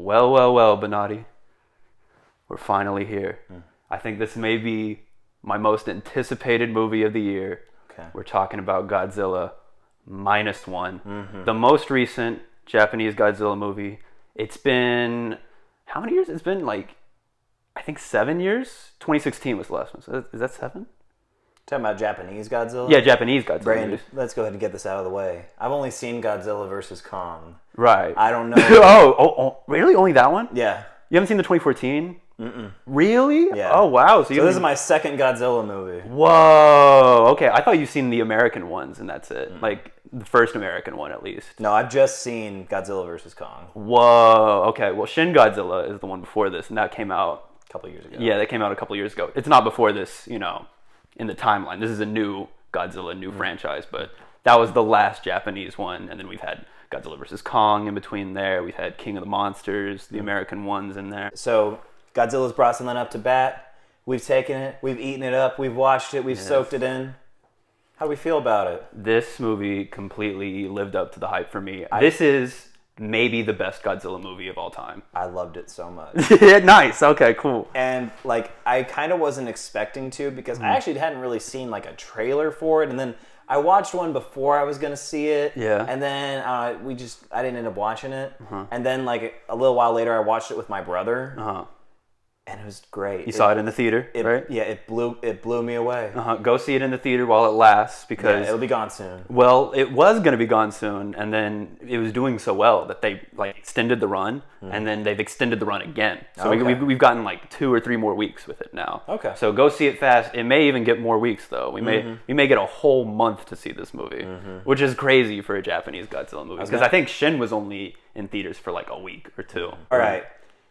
Well, Benatti. We're finally here. I think this may be my most anticipated movie of the year. Okay. We're talking about Godzilla Minus One. The most recent Japanese Godzilla movie. It's been... How many years? It's been like... I think 7 years? 2016 was the last one. So is that 7? Talking about Japanese Godzilla? Yeah, Japanese Godzilla. Brandon, let's go ahead and get this out of the way. I've only seen Godzilla vs. Kong. Right. I don't know. oh, really? Only that one? Yeah. You haven't seen the 2014? Really? Yeah. Oh, wow. So this is my second Godzilla movie. Whoa. Okay, I thought you've seen the American ones and that's it. Like, the first American one, at least. No, I've just seen Godzilla vs. Kong. Whoa. Okay, well, Shin Godzilla is the one before this, and that came out... A couple years ago. Yeah, that came out a couple years ago. It's not before this, you know, in the timeline. This is a new Godzilla, new franchise, but that was the last Japanese one, and then we've had Godzilla vs. Kong in between there. We've had King of the Monsters, the American ones in there. So Godzilla's brought something up to bat. We've taken it, we've eaten it up, we've watched it, we've soaked it in. How do we feel about it? This movie completely lived up to the hype for me. This is maybe the best Godzilla movie of all time. I loved it so much. Nice. Okay, cool. And like I kind of wasn't expecting to because I actually hadn't really seen like a trailer for it, and then I watched one before I was gonna see it. Yeah. And then I didn't end up watching it. And then like a little while later, I watched it with my brother. And it was great. You saw it in the theater, right? Yeah, it blew me away. Go see it in the theater while it lasts because... it'll be gone soon. Well, it was going to be gone soon, and then it was doing so well that they like extended the run, and then they've extended the run again. So we've gotten like 2 or 3 more weeks with it now. Okay. So go see it fast. It may even get more weeks though. We may get a whole month to see this movie, which is crazy for a Japanese Godzilla movie because I think Shin was only in theaters for like a week or 2. All right.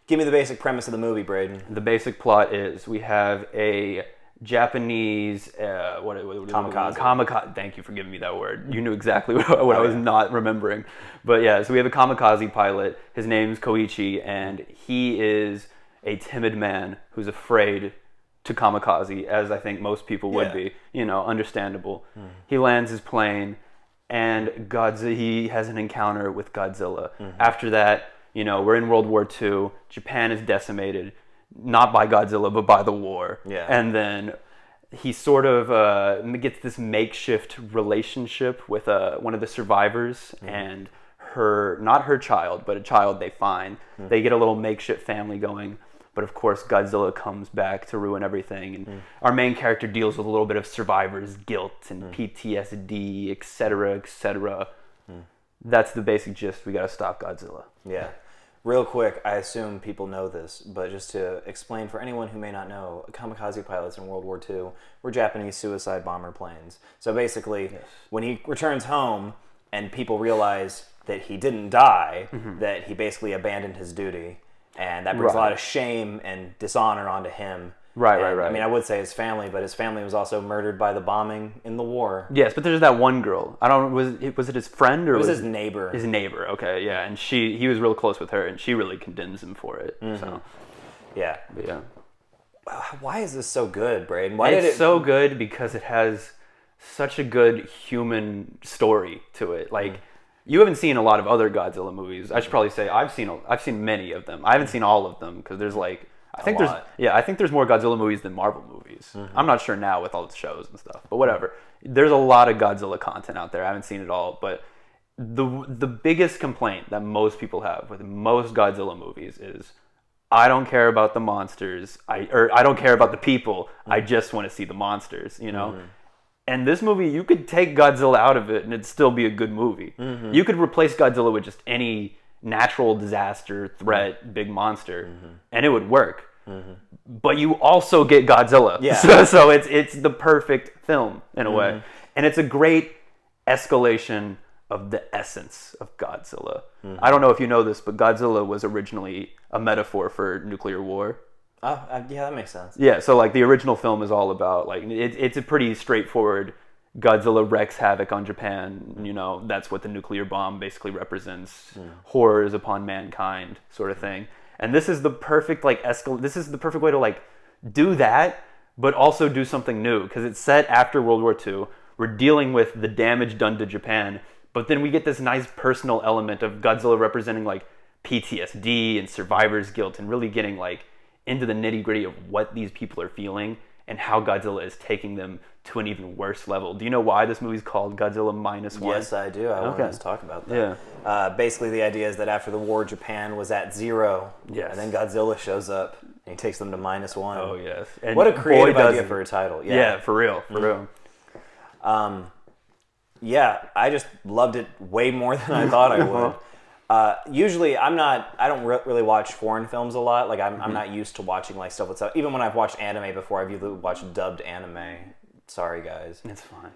Give me the basic premise of the movie, Braden. The basic plot is we have a Japanese kamikaze. Thank you for giving me that word. You knew exactly what I was not remembering. But yeah, so we have a kamikaze pilot. His name's Koichi, and he is a timid man who's afraid to kamikaze, as I think most people would be. You know, understandable. He lands his plane, and he has an encounter with Godzilla. After that, you know, we're in World War II. Japan is decimated, not by Godzilla, but by the war. Yeah. And then he sort of gets this makeshift relationship with one of the survivors and not her child, but a child they find. They get a little makeshift family going. But of course, Godzilla comes back to ruin everything. And our main character deals with a little bit of survivor's guilt and PTSD, etc., etc. That's the basic gist. We got to stop Godzilla. Yeah. Real quick, I assume people know this, but just to explain for anyone who may not know, kamikaze pilots in World War II were Japanese suicide bomber planes. So basically, when he returns home and people realize that he didn't die, that he basically abandoned his duty, and that brings a lot of shame and dishonor onto him. Right. I mean, I would say his family, but his family was also murdered by the bombing in the war. Yes, but there's that one girl. Was it his friend or it was his neighbor? His neighbor. Okay, yeah, and he was real close with her, and she really condemns him for it. So, yeah. But yeah. Why is this so good, Braden? It's so good because it has such a good human story to it. Like, you haven't seen a lot of other Godzilla movies. I should probably say I've seen many of them. I haven't seen all of them because there's like. I think there's more Godzilla movies than Marvel movies. I'm not sure now with all the shows and stuff, but whatever. There's a lot of Godzilla content out there. I haven't seen it all, but the biggest complaint that most people have with most Godzilla movies is I don't care about the monsters. I don't care about the people. I just want to see the monsters, you know? And this movie, you could take Godzilla out of it and it'd still be a good movie. You could replace Godzilla with just any natural disaster, threat, big monster, and it would work. But you also get Godzilla. Yeah. So it's the perfect film in a way. And it's a great escalation of the essence of Godzilla. I don't know if you know this, but Godzilla was originally a metaphor for nuclear war. Oh, yeah, that makes sense. Yeah, so like the original film is all about, like, it's a pretty straightforward Godzilla wreaks havoc on Japan. You know, that's what the nuclear bomb basically represents. Horrors upon mankind sort of thing. And this is the perfect this is the perfect way to like do that, but also do something new because it's set after World War II. We're dealing with the damage done to Japan, but then we get this nice personal element of Godzilla representing like PTSD and survivor's guilt, and really getting like into the nitty-gritty of what these people are feeling and how Godzilla is taking them to an even worse level. Do you know why this movie's called Godzilla Minus One? Yes, I do. I want to talk about that. Yeah. Basically, the idea is that after the war, Japan was at 0. Yes. And then Godzilla shows up and he takes them to -1. Oh, yes. And what a creative idea for a title. Yeah, for real. For real. Yeah, I just loved it way more than I thought I would. Usually, I don't really watch foreign films a lot. Like, I'm not used to watching like stuff with stuff. Even when I've watched anime before, I've usually watched dubbed anime. Sorry, guys. It's fine.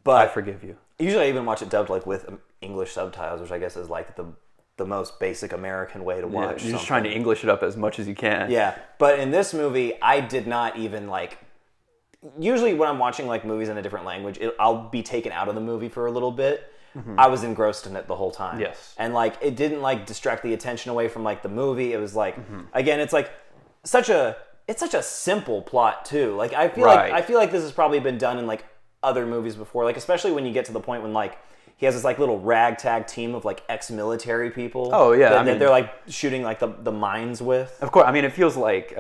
But I forgive you. Usually, I even watch it dubbed like with English subtitles, which I guess is like the most basic American way to watch. You're just trying to English it up as much as you can. Yeah, but in this movie, I did not even like. Usually, when I'm watching like movies in a different language, I'll be taken out of the movie for a little bit. I was engrossed in it the whole time. Yes. And like it didn't like distract the attention away from like the movie. It was like again, it's like such a simple plot too. Like I feel like this has probably been done in like other movies before. Like especially when you get to the point when like he has this like little ragtag team of like ex-military people. Oh yeah, that they're like shooting like the mines with. Of course, I mean it feels like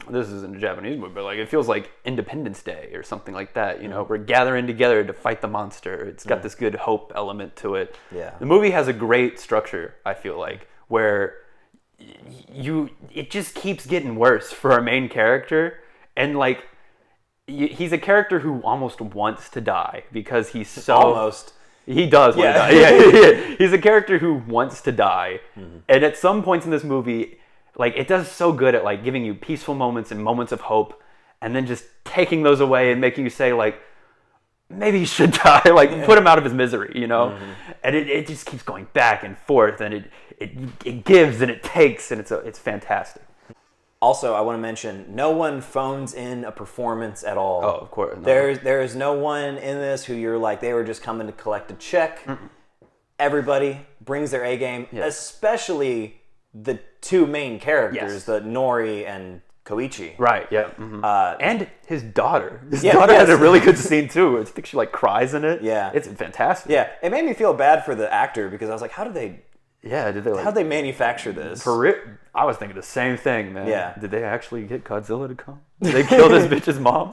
this isn't a Japanese movie, but like it feels like Independence Day or something like that. You know, we're gathering together to fight the monster. It's got this good hope element to it. Yeah, the movie has a great structure. I feel like where it just keeps getting worse for our main character, and like he's a character who almost wants to die because he's so almost. He does want to die. Yeah. He's a character who wants to die. And at some points in this movie, like it does so good at like giving you peaceful moments and moments of hope and then just taking those away and making you say like, maybe he should die. Like put him out of his misery, you know? And it just keeps going back and forth and it gives and it takes and it's fantastic. Also, I want to mention, no one phones in a performance at all. Oh, of course. No. There is no one in this who you're like, they were just coming to collect a check. Everybody brings their A game, especially the two main characters, the Nori and Koichi. Right, yeah. And his daughter. His daughter has a really good scene, too. I think she like cries in it. Yeah. It's fantastic. Yeah, it made me feel bad for the actor because I was like, how'd they manufacture this? I was thinking the same thing, man. Yeah. Did they actually get Godzilla to come? Did they kill this bitch's mom?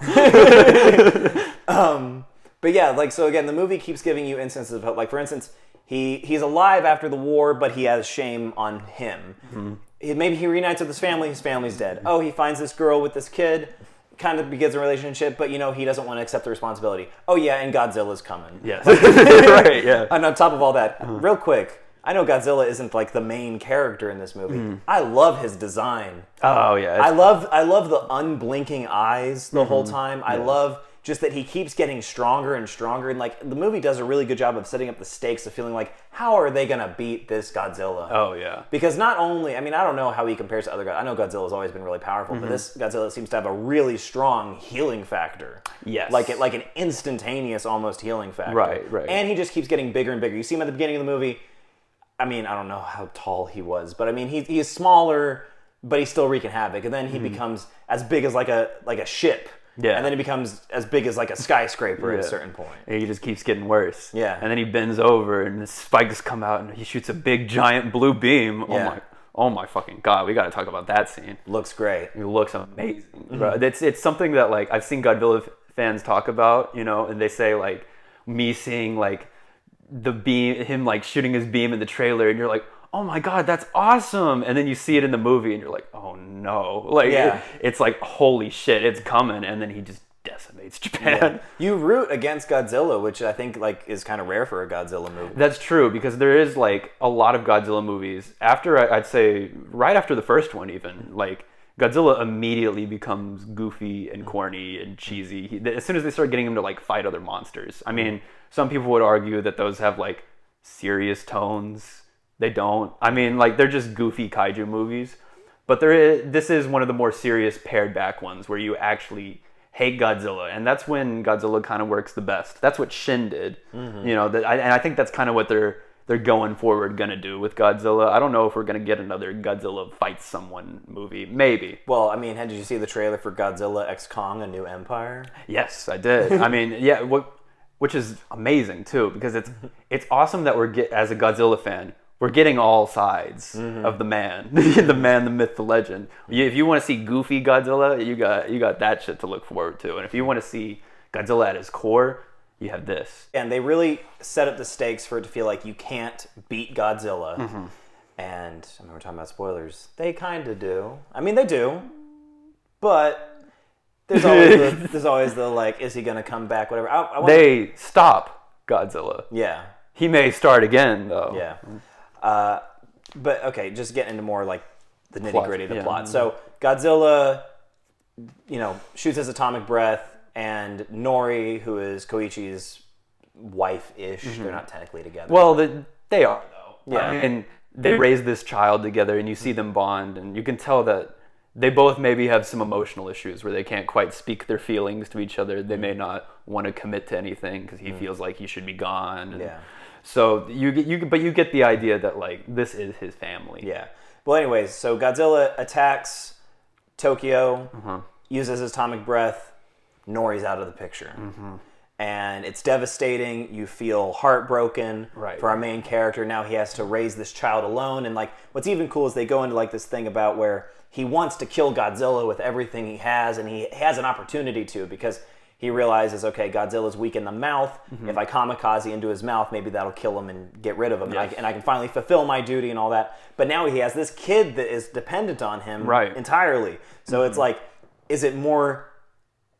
But yeah, like so again, the movie keeps giving you instances of hope. Like for instance, he's alive after the war, but he has shame on him. Maybe he reunites with his family. His family's dead. Oh, he finds this girl with this kid. Kind of begins a relationship, but you know he doesn't want to accept the responsibility. Oh yeah, and Godzilla's coming. Yes. Right. Yeah. And on top of all that, real quick. I know Godzilla isn't like the main character in this movie. I love his design. Oh yeah. I love the unblinking eyes the whole time. I love just that he keeps getting stronger and stronger, and like the movie does a really good job of setting up the stakes of feeling like how are they gonna beat this Godzilla? Oh yeah. Because not only, I mean, I don't know how he compares to other guys. I know Godzilla's always been really powerful, but this Godzilla seems to have a really strong healing factor. Yes. Like an instantaneous almost healing factor. Right. And he just keeps getting bigger and bigger. You see him at the beginning of the movie. I mean, I don't know how tall he was, but I mean, he is smaller, but he's still wreaking havoc. And then he becomes as big as like a ship. Yeah. And then he becomes as big as like a skyscraper at a certain point. And he just keeps getting worse. Yeah. And then he bends over and the spikes come out and he shoots a big giant blue beam. Yeah. Oh my fucking God. We got to talk about that scene. Looks great. It looks amazing. Bro. It's something that like I've seen Godzilla fans talk about, you know, and they say like me seeing like the beam, him like shooting his beam in the trailer, and you're like, oh my God, that's awesome. And then you see it in the movie and you're like, oh no. Like it's like, holy shit, it's coming. And then he just decimates Japan. Yeah. You root against Godzilla, which I think like is kind of rare for a Godzilla movie. That's true, because there is like a lot of Godzilla movies after, I'd say right after the first one even, like Godzilla immediately becomes goofy and corny and cheesy. As soon as they start getting him to like fight other monsters. I mean, some people would argue that those have like serious tones. They don't. I mean, like they're just goofy kaiju movies. But this is one of the more serious pared back ones where you actually hate Godzilla, and that's when Godzilla kind of works the best. That's what Shin did. You know, and I think that's kind of what they're going forward gonna do with Godzilla. I don't know if we're gonna get another Godzilla fights someone movie. Maybe. Well, I mean, did you see the trailer for Godzilla X Kong: A New Empire? Yes, I did. I mean, which is amazing too, because it's awesome that as a Godzilla fan, we're getting all sides of the man, the man, the myth, the legend. If you want to see goofy Godzilla, you got that shit to look forward to. And if you want to see Godzilla at his core, you have this. And they really set up the stakes for it to feel like you can't beat Godzilla. And I mean, we're talking about spoilers. They kind of do. I mean, they do. But there's always the like, is he going to come back? Whatever. They stop Godzilla. Yeah. He may start again, though. Yeah. But okay, just getting into more like the nitty gritty of the plot. So Godzilla, shoots his atomic breath, and Nori, who is Koichi's wife-ish, they're not technically together. Well, they are, though. Yeah. And they raise this child together, and you see them bond, and you can tell that they both maybe have some emotional issues where they can't quite speak their feelings to each other. They may not want to commit to anything because he feels like he should be gone. And so you get the idea that like this is his family. Yeah. Well, anyways, so Godzilla attacks Tokyo, uses his atomic breath. Nori's out of the picture. And it's devastating. You feel heartbroken for our main character. Now he has to raise this child alone. And like, what's even cool is they go into like this thing about where he wants to kill Godzilla with everything he has, and he has an opportunity to, because he realizes, okay, Godzilla's weak in the mouth. If I kamikaze into his mouth, maybe that'll kill him and get rid of him. And I can finally fulfill my duty and all that. But now he has this kid that is dependent on him entirely. So it's like, is it going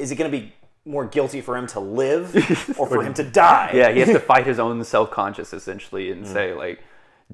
to be more guilty for him to live or for him to die? Yeah, he has to fight his own self-conscious, essentially, and say, like,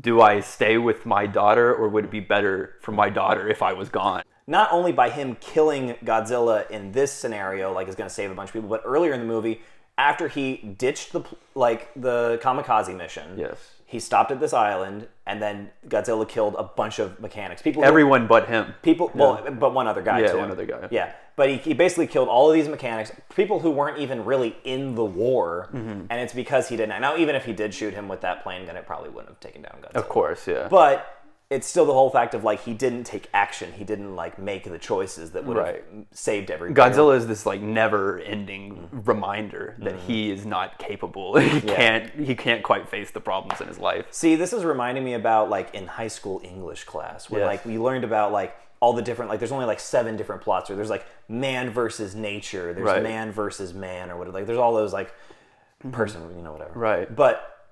do I stay with my daughter, or would it be better for my daughter if I was gone? Not only by him killing Godzilla in this scenario, like, is going to save a bunch of people, but earlier in the movie, after he ditched the kamikaze mission, he stopped at this island, and then Godzilla killed a bunch of mechanics. Everyone but him. But one other guy, too. Yeah, one other guy. Yeah, but he basically killed all of these mechanics, people who weren't even really in the war, and it's because he didn't. Now, even if he did shoot him with that plane gun, it probably wouldn't have taken down Godzilla. Of course, yeah. But it's still the whole fact of, like, he didn't take action. He didn't, like, make the choices that would have saved everybody. Godzilla is this, like, never-ending reminder that he is not capable. He can't quite face the problems in his life. See, this is reminding me about, like, in high school English class, where, like, we learned about, like, all the different, like, there's only, like, 7 different plots. Or there's, like, man versus nature. There's man versus man, or whatever. Like, there's all those, like, person, whatever. Right. But,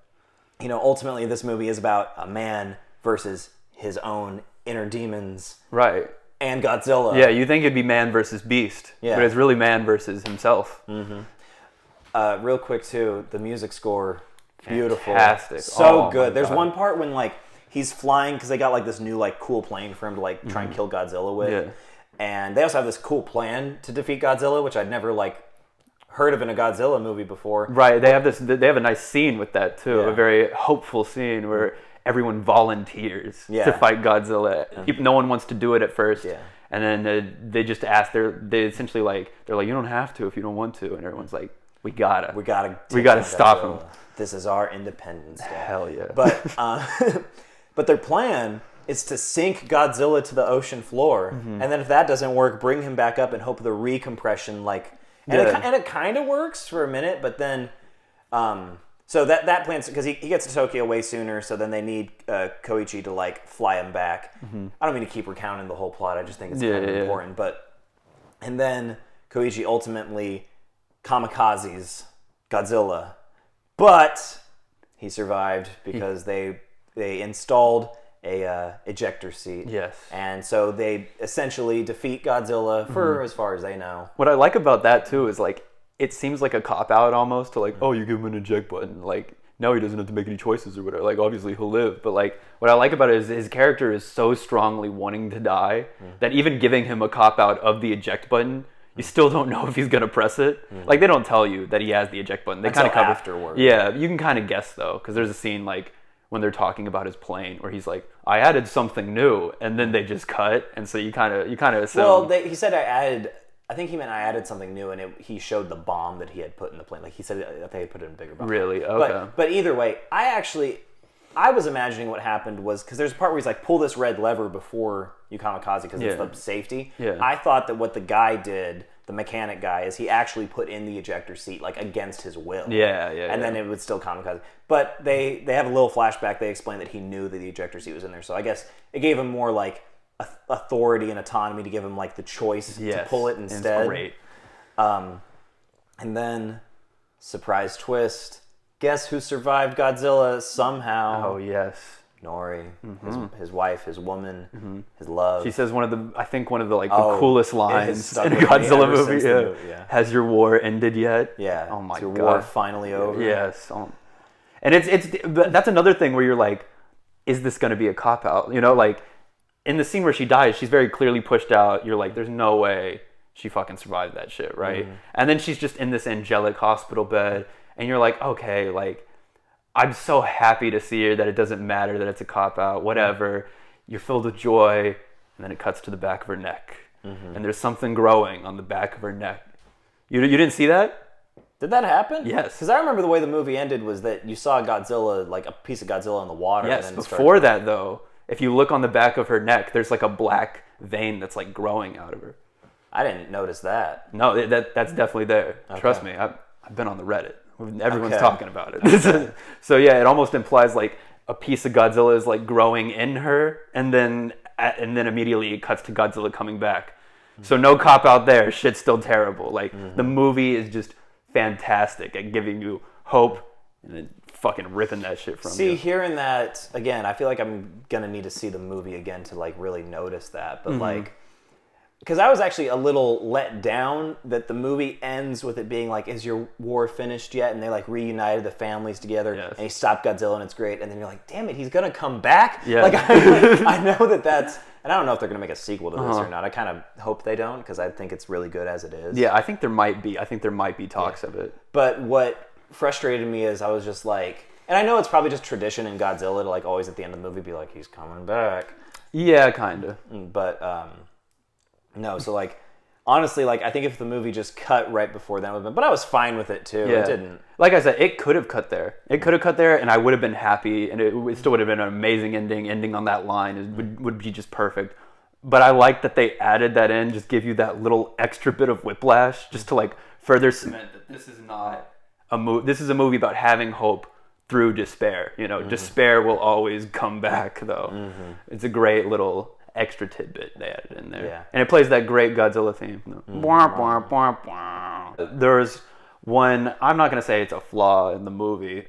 ultimately this movie is about a man versus his own inner demons. Right. And Godzilla. Yeah, you think it'd be man versus beast. Yeah. But it's really man versus himself. Real quick, too, the music score, beautiful. Fantastic. So good. There's one part when, like, he's flying, because they got, like, this new, like, cool plane for him to, like, try and kill Godzilla with. Yeah. And they also have this cool plan to defeat Godzilla, which I'd never, like, heard of in a Godzilla movie before. Right. They have a nice scene with that, too. Yeah. A very hopeful scene where everyone volunteers to fight Godzilla. No one wants to do it at first. Yeah. And then they just ask, they're essentially like, they're like, you don't have to if you don't want to. And everyone's like, we gotta stop him. This is our Independence Day. Hell yeah. But their plan is to sink Godzilla to the ocean floor. And then if that doesn't work, bring him back up and hope the recompression, like, and it kind of works for a minute, but then, so that plan, because he gets to Tokyo way sooner, so then they need Koichi to, like, fly him back. I don't mean to keep recounting the whole plot, I just think it's kind of important. And then Koichi ultimately kamikazes Godzilla, but he survived because they installed a ejector seat. Yes. And so they essentially defeat Godzilla for as far as they know. What I like about that, too, is, like, it seems like a cop-out almost to, like, oh, you give him an eject button. Like, now he doesn't have to make any choices or whatever. Like, obviously he'll live. But, like, what I like about it is his character is so strongly wanting to die that even giving him a cop-out of the eject button, you still don't know if he's going to press it. Like, they don't tell you that he has the eject button. They kind of cover afterward. Yeah, you can kind of guess, though, because there's a scene, like, when they're talking about his plane where he's like, I added something new, and then they just cut, and so you kind of assume. Well, he said I think he meant I added something new, and he showed the bomb that he had put in the plane. Like, he said that they had put it in a bigger bomb. Really? Okay. But either way, I was imagining what happened was, because there's a part where he's like, pull this red lever before you kamikaze, because it's the safety. Yeah. I thought that what the guy did the mechanic guy, is he actually put in the ejector seat like against his will. And then it would still kamikaze. But they have a little flashback. They explain that he knew that the ejector seat was in there. So I guess it gave him more like authority and autonomy to give him like the choice to pull it instead. It's great. And then, surprise twist, guess who survived Godzilla somehow? Oh, yes. Nori, his wife, his woman, his love. She says one of the like the coolest lines in a Godzilla movie. Yeah. Has your war ended yet? Yeah. Oh my Is your God. war finally over? Yes. And that's another thing where you're like, is this going to be a cop out? You know, like in the scene where she dies, she's very clearly pushed out. You're like, there's no way she fucking survived that shit, right? And then she's just in this angelic hospital bed, and you're like, okay, like. I'm so happy to see her that it doesn't matter that it's a cop-out, whatever. You're filled with joy, and then it cuts to the back of her neck. And there's something growing on the back of her neck. You didn't see that? Did that happen? Yes. Because I remember the way the movie ended was that you saw Godzilla, like a piece of Godzilla in the water. Yes, and then before that, though, if you look on the back of her neck, there's like a black vein that's like growing out of her. I didn't notice that. No, that's definitely there. Okay. Trust me, I've been on the Reddit. Everyone's talking about it. So yeah, it almost implies like a piece of Godzilla is like growing in her, and then immediately it cuts to Godzilla coming back. So no cop out there. Shit's still terrible. Like the movie is just fantastic at giving you hope and then fucking ripping that shit from you. See, hearing that again, I feel like I'm gonna need to see the movie again to like really notice that. But like. Because I was actually a little let down that the movie ends with it being like, is your war finished yet? And they like reunited the families together and he stopped Godzilla and it's great. And then you're like, damn it, he's going to come back? Yeah. Like, I know that's, and I don't know if they're going to make a sequel to this or not. I kind of hope they don't because I think it's really good as it is. Yeah, I think there might be talks of it. But what frustrated me is I was just like, and I know it's probably just tradition in Godzilla to like always at the end of the movie be like, he's coming back. Yeah, kind of. But, no, so like, honestly, like I think if the movie just cut right before that, but I was fine with it too. Yeah. It didn't. Like I said, it could have cut there. And I would have been happy, and it still would have been an amazing ending. Ending on that line would be just perfect. But I like that they added that in, just give you that little extra bit of whiplash, just to like further cement that this is not a movie. This is a movie about having hope through despair. You know, despair will always come back, though. It's a great little extra tidbit they added in there. Yeah. And it plays that great Godzilla theme. There's one, I'm not going to say it's a flaw in the movie.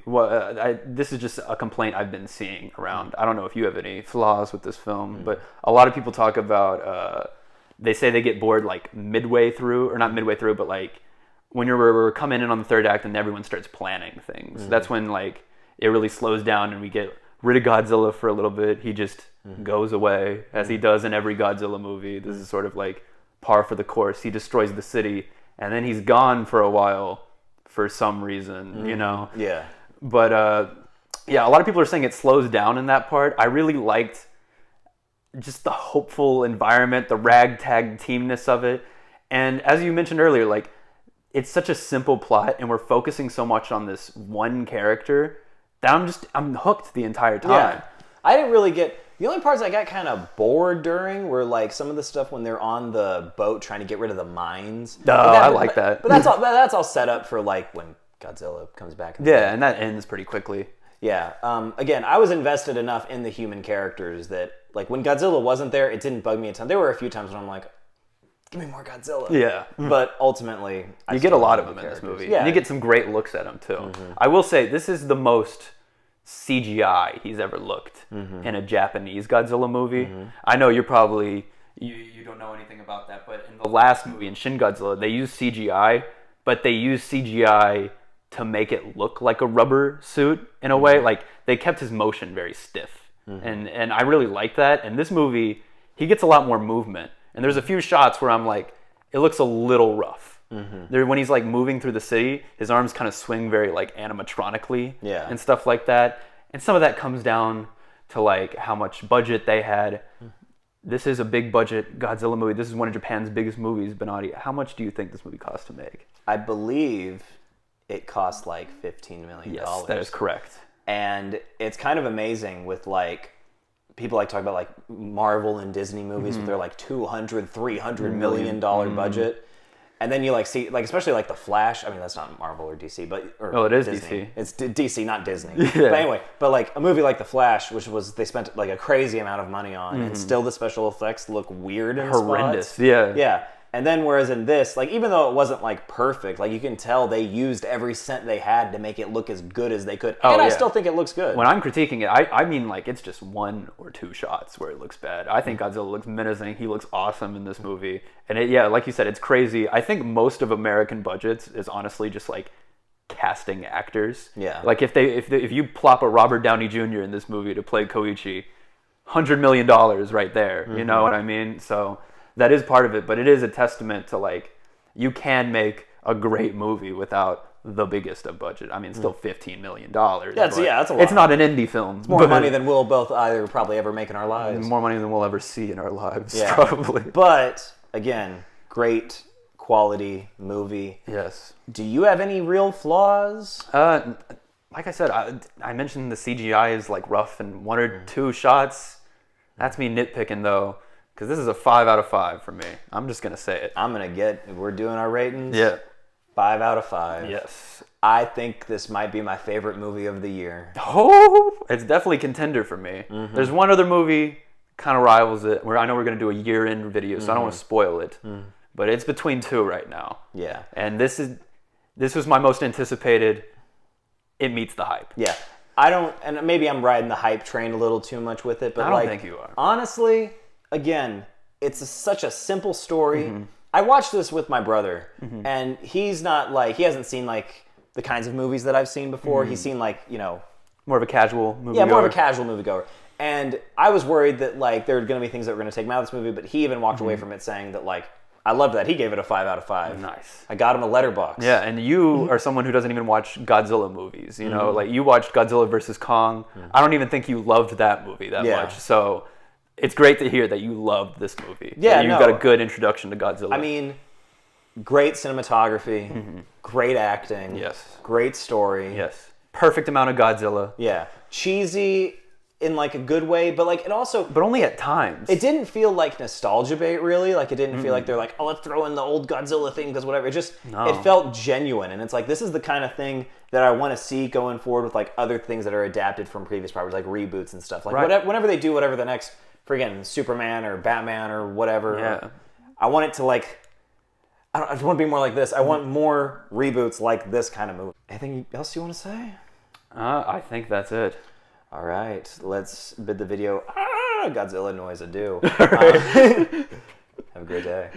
This is just a complaint I've been seeing around. I don't know if you have any flaws with this film, but a lot of people talk about, they say they get bored like midway through, or not midway through, but like when we're coming in on the third act and everyone starts planning things. That's when like it really slows down and we get rid of Godzilla for a little bit. He just goes away, as he does in every Godzilla movie. This is sort of like par for the course. He destroys the city, and then he's gone for a while for some reason, you know? Yeah. But, yeah, a lot of people are saying it slows down in that part. I really liked just the hopeful environment, the ragtag teamness of it. And as you mentioned earlier, like, it's such a simple plot, and we're focusing so much on this one character that I'm hooked the entire time. Yeah. I didn't really get... The only parts I got kind of bored during were like some of the stuff when they're on the boat trying to get rid of the mines. No, I like that. But that's all set up for like when Godzilla comes back. Yeah, and that ends pretty quickly. Yeah. Again, I was invested enough in the human characters that like when Godzilla wasn't there, it didn't bug me a ton. There were a few times when I'm like, give me more Godzilla. Yeah. But ultimately, you get a lot of them in this movie. Yeah. And you get some great looks at him too. I will say, this is the most CGI he's ever looked in a Japanese Godzilla movie. I know you're probably you don't know anything about that, but in the last movie, in Shin Godzilla, they used CGI, but they used CGI to make it look like a rubber suit in a way. Like they kept his motion very stiff, and I really like that. In this movie, he gets a lot more movement, and there's a few shots where I'm like, it looks a little rough. There, when he's like moving through the city, his arms kind of swing very like animatronically and stuff like that. And some of that comes down to like how much budget they had. This is a big budget Godzilla movie. This is one of Japan's biggest movies. Benatti, how much do you think this movie cost to make? I believe it cost like $15 million. Yes, that is correct. And it's kind of amazing with like people like talk about like Marvel and Disney movies with their like $200, $300 million budget. And then you like see like especially like the Flash. I mean that's not Marvel or DC, but Oh, it is Disney. DC. It's DC, not Disney. Yeah. But anyway, but like a movie like the Flash, which was they spent like a crazy amount of money on, and still the special effects look weird and Horrendous. Yeah. Yeah. And then whereas in this, like even though it wasn't like perfect, like you can tell they used every cent they had to make it look as good as they could. And I still think it looks good. When I'm critiquing it, I mean like it's just 1 or 2 shots where it looks bad. I think Godzilla looks menacing. He looks awesome in this movie. And like you said, it's crazy. I think most of American budgets is honestly just like casting actors. Yeah. Like if you plop a Robert Downey Jr. in this movie to play Koichi, $100 million right there. You know what I mean? So that is part of it, but it is a testament to like you can make a great movie without the biggest of budget. I mean, it's still $15 million. That's a lot. It's not an indie film. It's more money than we'll both either probably ever make in our lives. More money than we'll ever see in our lives, probably. But again, great quality movie. Yes. Do you have any real flaws? Like I said, I mentioned the CGI is like rough and 1 or 2 shots. That's me nitpicking though. Because this is a 5 out of 5 for me. I'm just going to say it. We're doing our ratings. Yeah. 5 out of 5. Yes. I think this might be my favorite movie of the year. Oh, it's definitely contender for me. There's one other movie kind of rivals it. Where I know we're going to do a year-end video, so I don't want to spoil it. But it's between 2 right now. Yeah. And this was my most anticipated. It meets the hype. Yeah. And maybe I'm riding the hype train a little too much with it, but I don't think you are. Honestly, again, it's such a simple story. I watched this with my brother, and he's not like, he hasn't seen like the kinds of movies that I've seen before. He's seen like, More of a casual movie. Yeah, more of a casual moviegoer. And I was worried that like there were going to be things that were going to take him out of this movie, but he even walked away from it saying that like, I loved that. He gave it a 5 out of 5. Nice. I got him a letterbox. Yeah, and you are someone who doesn't even watch Godzilla movies. You know, like you watched Godzilla versus Kong. I don't even think you loved that movie that much. So it's great to hear that you loved this movie. Yeah, you've got a good introduction to Godzilla. I mean, great cinematography, great acting. Yes. Great story. Yes. Perfect amount of Godzilla. Yeah. Cheesy in like a good way, but like it also, but only at times. It didn't feel like nostalgia bait really. Like it didn't feel like they're like, oh, let's throw in the old Godzilla thing because whatever. It felt genuine, and it's like this is the kind of thing that I want to see going forward with like other things that are adapted from previous properties, like reboots and stuff. Like whenever they do whatever the next friggin' Superman or Batman or whatever, I want it to like. I just want to be more like this. I want more reboots like this kind of movie. Anything else you want to say? I think that's it. All right, let's bid the video Godzilla noise adieu. Have a great day.